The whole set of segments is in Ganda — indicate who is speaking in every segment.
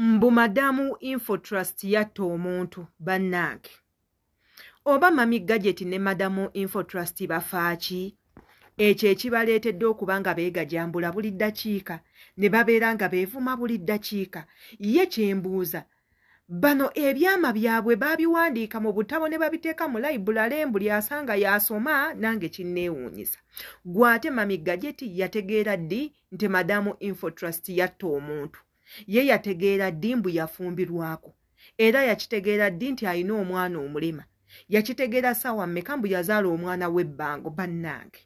Speaker 1: Mbu madamu Info Trust yatta omuntu bannange. Oba Mami Gadget ne madamu Info Trust bafaaki? Ekyo ekibaleetedde okuba nga beegajambula buli ddakiika ne babeera nga beevuma buli ddakiika. Ye kyembuuza, bano ebyama byabwe baabiwandiika mu butabo ne babiteeka mu library buli asanga yasoma, nange kinneewuunyisa. Gwate Mami Gadget yategeera ddi nti madamu Info Trust yatta omuntu? Ye yategeera ddi mbu yafumbirwako? Era yakitegeera ddi nti alina omwana omulema? Yakitegeera ssaawa mmeka mbu yazaala omwana w'ebbango? Bannange,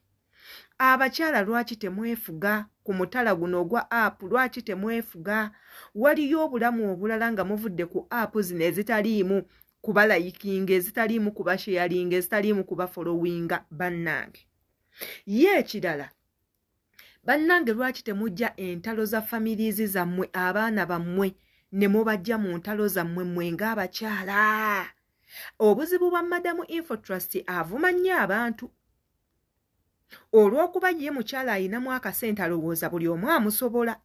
Speaker 1: abakyala lwaki temwefuga ku mutala guno ogwa app? Lwaki temwefuga? Waliyo obulamu obulala nga muvudde ku app zino ezitaliimu kubalayikinga, ezitaliimu kubasharinga, ezitaliimu kubafolowinga. Bannange, ye ekirala, bannange, lwaki temujja entalo za families zammwe, abaana bammwe ne mubajja mu ntalo zammwe mmwe ng'abakyala? Obuzibu bwa madamu Info Trust avuma nnyo abantu. Olw'okuba ye mukyala ayinamu akasente alowooza buli omu amusobola.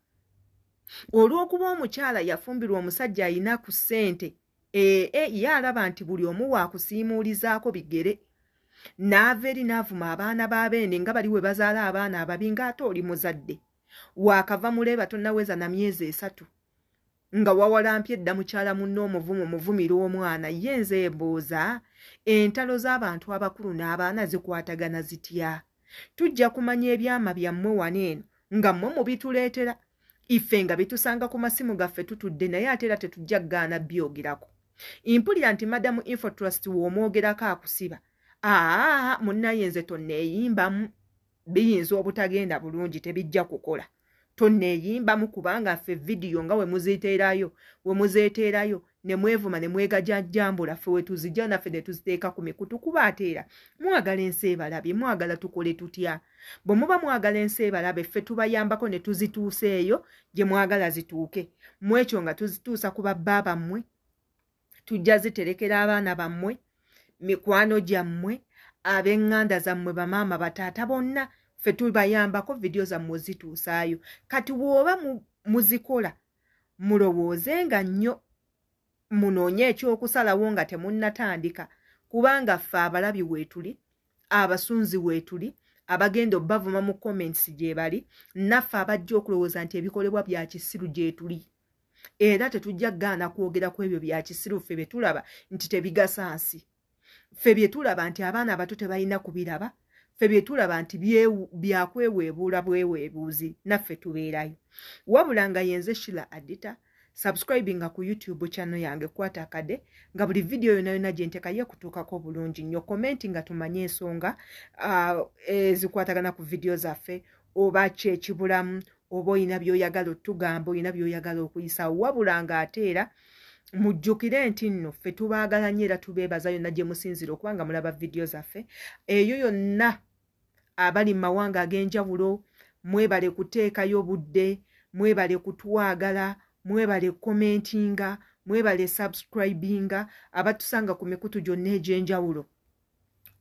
Speaker 1: Olw'okuba omukyala yafumbirwa omusajja ayina ku ssente, ye alaba nti buli omu waakusiimuulizaako bigere. N'ava eri n'avuma abaana b'abeene nga bali we bazaala abaana ababi, ng'ate oli muzadde. Waakava muleeba tonnaweza na myezi 3 nga wawalampye edda mukyala munno omuvumu muvumira omwana. Ye nze embuuza, entalo z'abantu abakulu n'abaana zikwatagana zitya? Tujja kumanya ebyama byammwe wano eno nga mmwe mubituleetera, iffe nga bitusanga ku masimu gaffe tutudde, naye ate era tetujja kugaana byogerako. Mpulira nti madamu Info Trust w'omwogerako akusiba. Munnaye nze tonneeyimbamu, biyinza obutagenda bulungi, tebijja kukola. Tonneeyimbamu kubanga ffe vidiyo nga we muzeeteerayo ne mwevuma ne mwegajajjambula, ffe we tuzijja naffe ne tuziteeka ku mikutu. Kuba ate era mwagala ensi ebalabe, mwagala tukole tutya? Bwe muba mwagala ensi ebalabe, ffe tubayambako ne tuzituusa eyo gye mwagala zituuke. Mwekyo nga tuzituusa ku babba bammwe, tujja ziterekera abaana bammwe, mikwano gyammwe, ab'eŋŋanda zammwe, bamaama bataata bonna, ffe tubayambako vidiyo zammwe zituusaayo. Kati bw'oba muzikola mulowoozenga nnyo, munoonye ekyokusalawo nga temunnatandika, kubanga ffe abalabi weetuli, abasunzi weetuli, abagenda obbavuma mu comments gye bali, naffe abajja okulowooza nti ebikolebwa bya kisiru gye tuli. Era tetujja kugaana kwogera ku ebyo bya kisiru ffe bye tulaba nti tebigasa nsi. Ffe bye tulaba nti abaana abato tebalina kubiraba, ffe bye tulaba nti byakweweebuula bweweebuuzi, naffe tubeerayo. Wabula nga yenze Sheila Adita, subscribinga ku YouTube channel yange Kwata Akade, nga buli video yonna gye nteeka ye kutuukako bulungi nnyo. Commenti nga tumanye ensonga ezikwatagana ku video zaffe, oba ki ekibulamu, oba olina by'oyagala otugamba, olina by'oyagala okuyisa. Wabula nga ate era mujjukire nti nno ffe tubaagala nnyo era tubeebaza yonna gye musinzira okuba nga mulaba video zaffe. Eyo yonna abali mu mawanga ag'enjawulo, mwebale kuteekayo budde, mwebale kutwagala, mwebale commentinga, mwebale subscribinga, abatusanga ku mikutu gyonna egy'enjawulo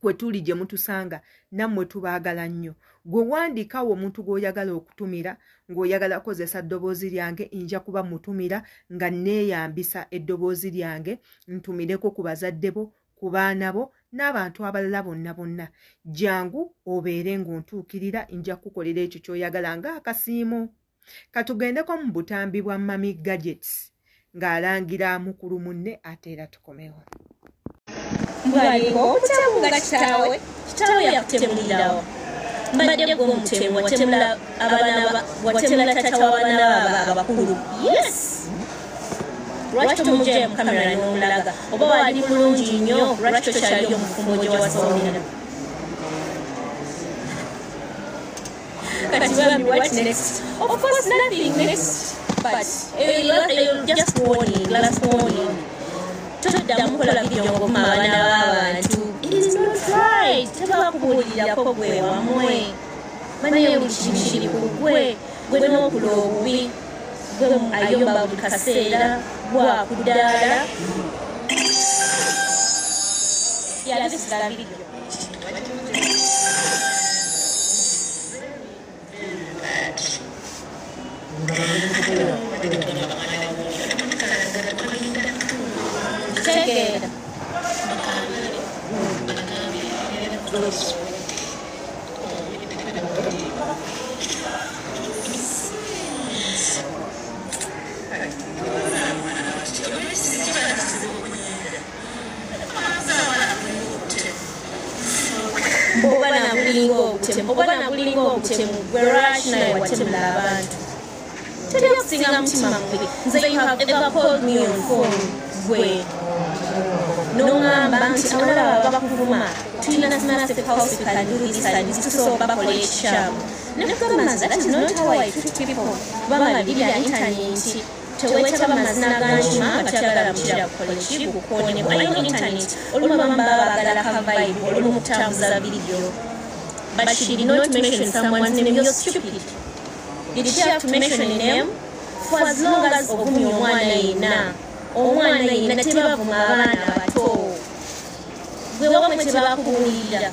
Speaker 1: kwe tuli gye mutusanga, nammwe tubaagala nnyo. Gwe wandikawo omuntu gw'oyagala okutumira, ng'oyagala kozesa ddoboozi lyange, nja kuba mutumira nga neeyambisa eddoboozi lyange, ntumireko ku bazadde bo, ku baana bo, n'abantu abalala bonna bonna. Jangu obeere ng'ontuukirira, nja kukolera ekyo ky'oyagala ng'akasiimo. Katugendeko mu butambi bwa Mami Gadget ng'alangira mukulu munne, ate era tukomewo.
Speaker 2: Mwaliko okutemula kitaawe yakutemulirawo. Mbadde gwe omutemu watemula watemula tata w'abaana abakulu. Yes! Lwaki tomugyayo mu kamera n'omulaga? Oba wali mulungi nnyo, lwaki tokyali omufumbo gye wasomera? Kati bambi, what next? Of course nothing next, but just warning, last warning. Toddamu kukola vidiyo ng'okuma abaana b'abantu. It is not right. Tebakubuulirako gwe wamwe. Banaye buli kintu kiri ku gwe n'okola obubi, gwe ayomba buli kaseera, bwakudaala. Yeah, this is that video. agenda Obana bulingo obutemu gwe Rush naye watemula abantu teri okusinga mutima mubi nze you have ever called me on phone gwe n'ongamba nti abalaba bakuvuma tulina massive house we can do this and this tusobola bakola ekikyamu nekugamba that is not how I treat people kubanga biri bya intaneti teweetaba mazina ganjuma nga tyagala mukira kukola ekigukonye ayo intaneti olumu abamu baba baagala kavaibu olumu mukutambuza vidiyo but she did not mention someone's name. You're stupid. Did she have to mention a name? For as long as ovumi omwana yina tebavuma abaana bato gwe wamwe tebakubulirira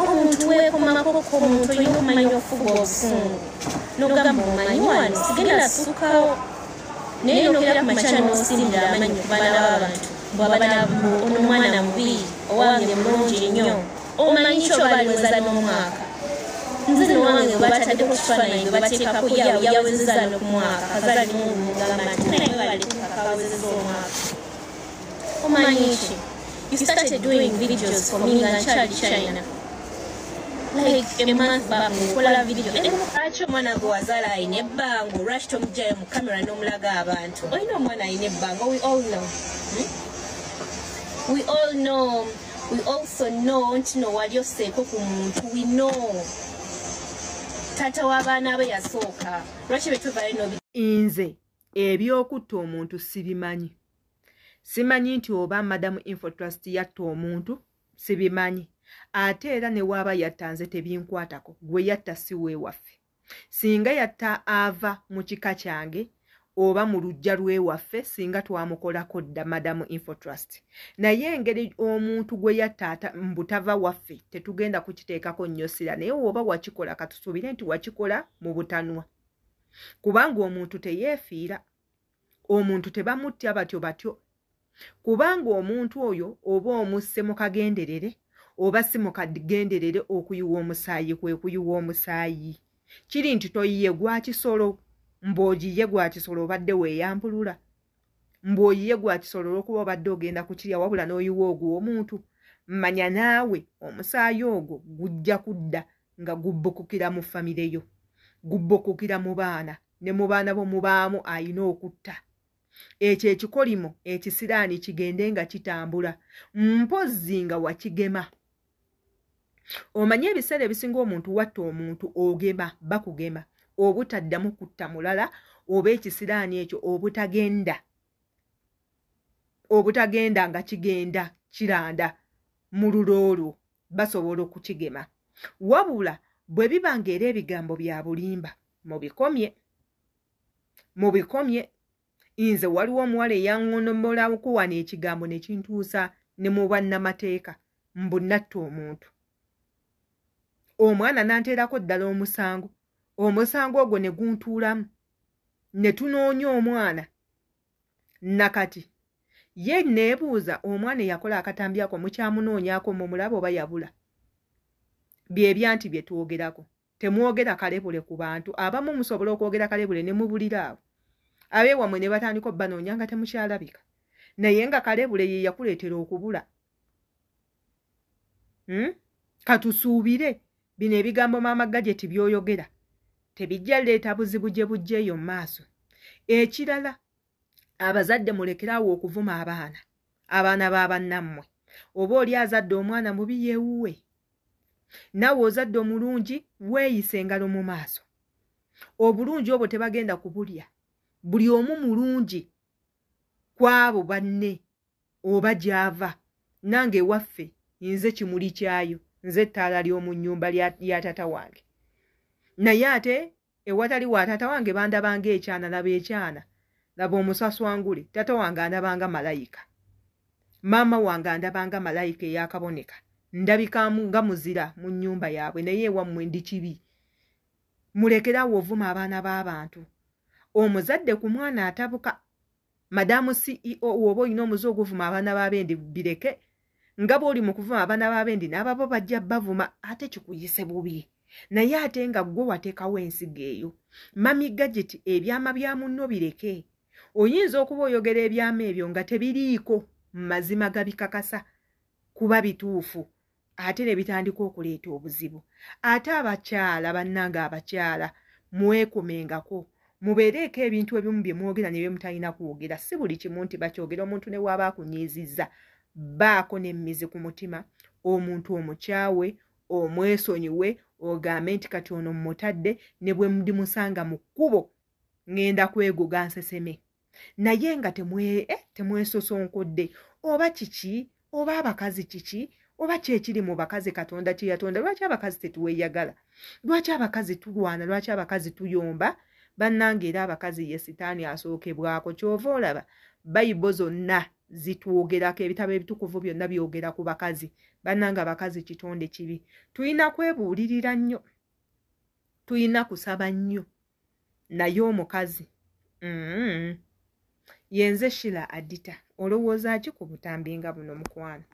Speaker 2: omuntu weekomako omuntu olina okumanya okufuga obusungu n'ogamba omanyi wano sigenda ssukawo naye nogera ku makya n'osinira amanyi ku baana b'abantu ono omwana mubi owange mulungi nnyo omanyi kyobaliweza n'omwaka nze nowange we bataddeko kifaananyi gwe bateekako yawezeza n'omwaka kazaali mugamba nti naye balekakawezeza omwaka omanyi ki you started doing videos for me nga nkyali China like a month back nkola video lwaki omwana gwe wazaala ayina ebbanga olwaki tomugjayo mu kamera n'omulaga abantu olina omwana ayina ebbanga we all know we also know nti wali osseeko ku muntu we know taata w'abaana be yasooka lwaki betuvayo
Speaker 1: nze ebyokutta omuntu sibimanyi simanyi nti oba Madam Infotrust yatta omuntu sibimanyi ate era ne waaba yatta nze tebinkwatako gwe yatta si weewaffe singa yatta ava mu kika kyange oba mu lujja lwewaffe singa twamukolako dda Madam Infotrust naye engeri omuntu gwe yatta mbutava waffe tetugenda kukiteekako nnyo sira naye oba wakikola katusuubire nti wakikola mu butanwa kubanga omuntu teyeefiira omuntu tebamutya batyo kubanga omuntu oyo oba omusse mu kagenderere oba si mu kagenderere okuyiwa omusaayi kwe kuyiwa omusaayi kiri nti toyiye gwa kisolo mb'ogiye gwa kisolo obadde weeyampulula mb'oyiye gwa kisolo olw'okuba obadde ogenda kukirya wabula n'oyiwa ogwo omuntu manya naawe omusaayi ogwo gujja kudda nga gubbukukira mu famire yo gubbukukira mu baana ne mu baana bo mubaamu ayina okutta ekyo ekikolimo ekisiraani kigende nga kitambula mpozzi nga wakigema omanye ebiseera ebisinga omuntu watta omuntu ogema bakugema obutaddamu kutta mulala oba ekisiraani ekyo obutagenda nga kigenda kiranda mu luloolwo basobola okukigema wabula bwe bibanga era ebigambo bya bulimba mubikomye nze waliwo omuwala eyangonomolaku wano ekigambo ne kintuusa ne mu bannamateeka mbu natta omuntu omwana nanteerako ddala omusango ogwo ne guntuulamu ne tunoonya omwana nakati ye neebuuza omwana eyakola akatambi ako mukyamunoonyaako mumulaba oba yabula byebyanti bye twogerako temwogera kalebule ku bantu abamu musobola okwogera kalebule ne mubulira abo abeewamwe ne batandika obbanoonya nga temukyalabika naye nga kalebule ye yakuleetera okubula katusuubire bino ebigambo maama Gadget byoyogera tebijja leeta buzibu gye bujjeeyo mu maaso ekirala abazadde mulekeraawo okuvuma abaana b'abannammwe oba oli azadde omwana mubi yeewuwe naawe ozadde omulungi weeyise engalo mu maaso obulungi obwo tebagenda kubulya buli omu mulungi kwabo banne oba gy'ava nange ewaffe nze kimuli kyayo nze ettaala ly'omu nnyumba ya tata wange naye ate ewatali wa tata wange bandabanga ekyana laba ekyana laba omusaswangule tata wange andabanga malayika maama wange andabanga malayika eyakaboneka ndabika nga muzira mu nnyumba yaabwe naye ewammwe ndi kibi mulekerawo ovuma abaana b'abantu omuzadde ku mwana atabuka Madamu CEO oba olina omuze oguvuma abaana b'abendi bireke nga bw'oli mu kuvuma abaana b'abendi n'ababo bajja bavuma ate kikuyise bubi naye ate nga gwe wateekawo ensigo eyo mami gadget ebyama bya munno bireke oyinza okuba oyogera ebyama ebyo nga tebiriiko mazima gabikakasa kuba bituufu ate ne bitandika okuleeta obuzibu ate abakyala bannanga abakyala mwekomengako mubeereeko ebintu ebimu bye mwogera ne bye mutalina kwogera si buli kimu nti bakyogera omuntu ne waaba akunyiizizza baako n'emmizi ku mutima omuntu omukyawe omwesonyiwe ogambe nti kati ono mmutadde ne bwe ndimusanga mu kkubo ngenda kwegoga nseseme naye nga temwesosonkodde oba kiki oba abakazi kiki oba kyekiri mu bakazi Katonda kye yatonda lwaki abakazi tetuweyagala lwaki abakazi tulwana lwaki abakazi tuyomba bannange era abakazi ye sitaani asookebwako kyova olaba Bayibuli zonna zitwogerako ebitabo ebitukuvu byonna byogera ku bakazi bannanga abakazi kitonde kibi tulina kwebuulirira nnyo tulina kusaba nnyo naye omukazi yenze Shila Adita olowooza ki ku butambi nga buno mukwano